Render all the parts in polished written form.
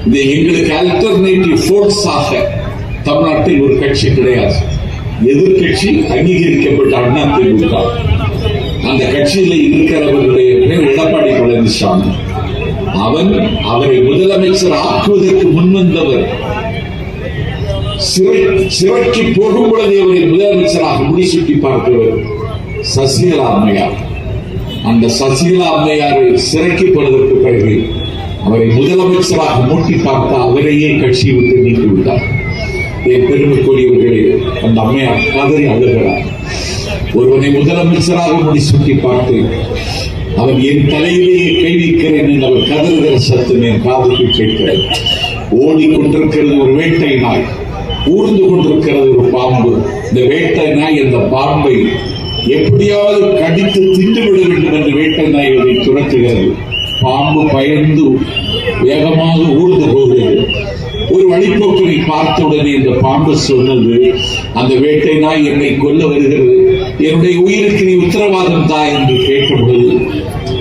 இது எங்களுக்கு அல்டர்னேட்டிவ் ஃபோர்ஸாக தமிழ்நாட்டில் ஒரு கட்சி கிடையாது. எதிர்கட்சி அங்கீகரிக்கப்பட்ட அண்ணா திமுக. அந்த கட்சியில இருக்கிறவர்களுடைய பேர் எடப்பாடி பழனிசாமி. அவரை முதலமைச்சர் ஆக்குவதற்கு முன்வந்தவர். சிறைக்கு போகும் பொழுது அவரை முதலமைச்சராக முடிசூட்டி பார்த்தவர் சசிகலா அம்மையார். அந்த சசிகலா அம்மையாரை சிறைக்கு போனதற்கு பிறகு அவரை முதலமைச்சராக மூட்டி பார்த்த அவரையே கட்சியை விட்டு நீக்கிவிட்டார். என் பெருமைக்குரியவர்களே, அந்த அம்மையார் கதறி அழுகிறார். ஒருவனை முதலமைச்சராக முடிசூட்டி பார்த்து அவன் என் தலையிலேயே கை வைக்கிறேன் என்று அவர் கதறுகிற சத்தம் என் காதுக்கு கேட்கிறது. ஓடிக்கொண்டிருக்கிறது ஒரு வேட்டை நாய், ஊர்ந்து கொண்டிருக்கிறது ஒரு பாம்பு. இந்த வேட்டை நாய் அந்த பாம்பை எப்படியாவது கடித்து தின்றுவிட வேண்டும் என்று வேட்டை நாய் அதை துரத்துகிறது. பாம்பு பயந்து வேகமாக ஊர்ந்து போகிறது. ஒரு வழிபோக்கனை பார்த்தவுடனே இந்த பாம்பு சொன்னது, அந்த வேட்டை நாய் என்னை கொல்ல வருகிறது, என்னுடைய உயிருக்கு நீ உத்தரவாதம் தா என்று கேட்டபொழுது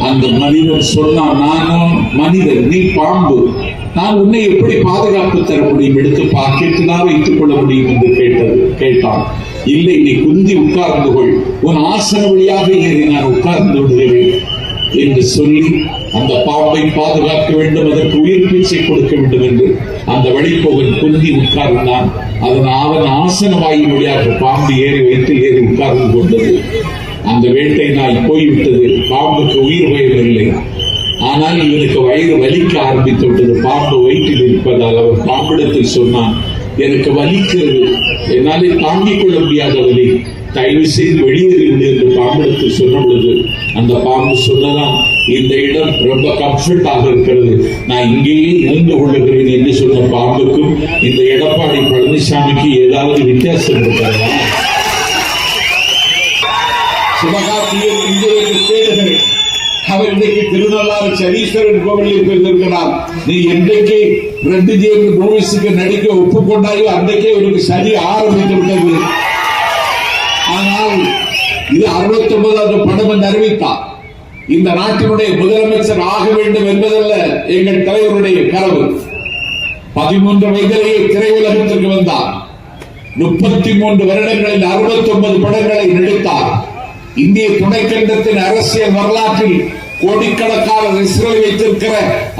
அந்த மனிதன் சொன்னான், நானும் மனிதன், நீ பாம்பு, நான் உன்னை எப்படி பாதுகாப்பு தர முடியும், எடுத்து பாக்கெட்டுதான் வைத்துக் கொள்ள முடியும் என்று கேட்டான். இல்லை, நீ குந்தி உட்கார்ந்து கொள், உன் ஆசன வழியாக ஏறி நான் உட்கார்ந்து விடுகிறேன் என்று சொல்லி அந்த பாம்பை பாதுகாக்க வேண்டும், அதற்கு உயிர் பிச்சை கொடுக்க வேண்டும் என்று அந்த வழிபோகன் குந்தி உட்கார்ந்தான். அவன் ஆசன வாயின் வழியாக பாம்பு ஏறி உட்கார்ந்து கொண்டது. அந்த வேட்டை நாய் போய்விட்டது. பாம்புக்கு உயிர் பயம் இல்லை. ஆனால் இவனுக்கு வயிறு வலிக்க ஆரம்பித்து விட்டது. பாம்பு வயிற்றில் இருப்பதால் அவன் பாம்பிடத்தில் சொன்னான், எனக்கு வலிக்கிறது, என்னாலே தாங்கிக் கொள்ள முடியாத வலி, தயவு செய்து வெளியேறிவிடு என்று பாம்பிடத்தில் சொன்ன பொழுது அந்த பாம்பு சொன்னதான், இந்த இடம் ரொம்ப கம்ஃபர்டாக இருக்கிறது, நான் இங்கேயே இருந்து கொள்ளுகிறேன் என்று சொன்ன பாம்புக்கும் இந்த எடப்பாடி பழனிசாமிக்கு ஏதாவது வித்தியாசம் இருக்கிறதா? சிவகாசியில் இங்கே தேடுகிறேன். அவர் இன்றைக்கு திருநள்ளாறு சனீஸ்வரன் கோவிலில் போயிருக்கிறார். நீ என்றைக்கு 2G மூவிஸுக்கு நடிக்க ஒப்புக்கொண்டாயோ அன்றைக்கே உனக்கு சரி ஆரம்பித்து விட்டது. ஆனால் இது 69வது படம் என்று அறிவித்தார். இந்த நாட்டினுடைய முதலமைச்சர் ஆக வேண்டும் என்பதல்ல எங்கள் தலைவருடைய கனவு. 13 வயதிலேயே திரையுலகத்திற்கு வந்தார். 33 வருடங்களில் 69 படங்களை நடித்தார். இந்திய துணைக்கண்டத்தின் அரசியல் வரலாற்றில் கோடிக்கணக்கான ரசிகர்களை வைத்திருக்கிற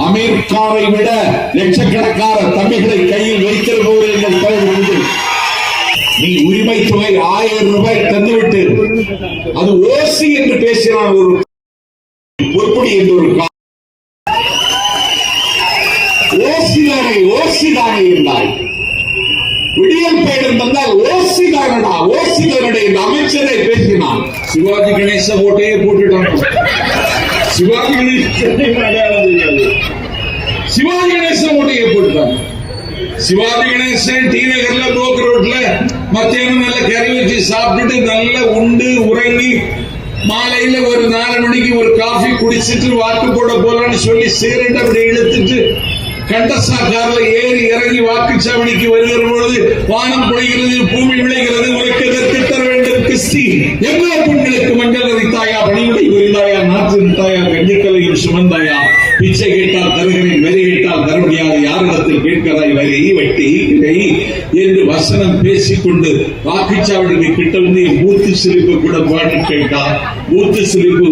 அமீர் கானை விட லட்சக்கணக்கான தமிழை கையில் வைத்திருப்பவர் எங்கள் தலைவர். நீ உரிமை தொகை 1000 ரூபாய் தந்துவிட்டு அது ஓசி என்று பேசினான். ஒரு பொறுப்படி என்று ஒரு ஓசிதானே இருந்தாய். விடியல் பெயர் தந்தால் ஓசிதானடா, ஓசிதானுடைய அமைச்சரை பேசினான். சிவாஜி கணேச ஓட்டையே போட்டுட்டான். சிவாஜி கணேச ஓட்டையே போட்டுட்டான். சிவாஜி கணேசன் டி நகர்ல புரோக்கர் ரோட்ல மத்தியானம் நல்ல கறி வச்சு சாப்பிட்டுட்டு நல்ல உண்டு உறங்கி மாலையில ஒரு 4 மணிக்கு ஒரு காஃபி குடிச்சிட்டு வாக்கு போட போலான்னு சொல்லி சிகரெட் அப்படி இழுத்துட்டு கண்டசா கார்ல ஏறி இறங்கி வாக்குச்சாவடிக்கு வருகிற பொழுது வானம் பொழிகிறது, பூமி விளைகிறது, உனக்கு எதற்கு தர வேண்டும் கிறிஸ்தி? எவ்வளவு பெண்களுக்கு மஞ்சள் அரித்தாயா, பணிவிடை புரிந்தாயா, நாற்று நிறுத்தாயா, கஞ்சிக்கலையும் சுமந்தாயா, பிச்சை கேட்டால் தருகிறேன், வரி கேட்டால் தர முடியாது, யாரிடத்தில் கேட்கிறாய் வரி வட்டி இடை என்று வசனம் பேசிக்கொண்டு வாக்குச்சாவடிக்கு கிட்ட வந்து பூத்து சிரிப்பு கூட பாட்டு கேட்டார். பூத்து சிரிப்பு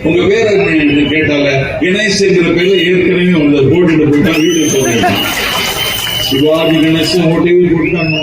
உங்க பேர் என்ன கேட்டால கணேசங்கிற பேர்ல ஏற்கனவே போட்டுட்டு போயிட்டா வீடு போட்டாங்க. சிவாஜி கணேசன் ஓட்டையும் போட்டாங்க.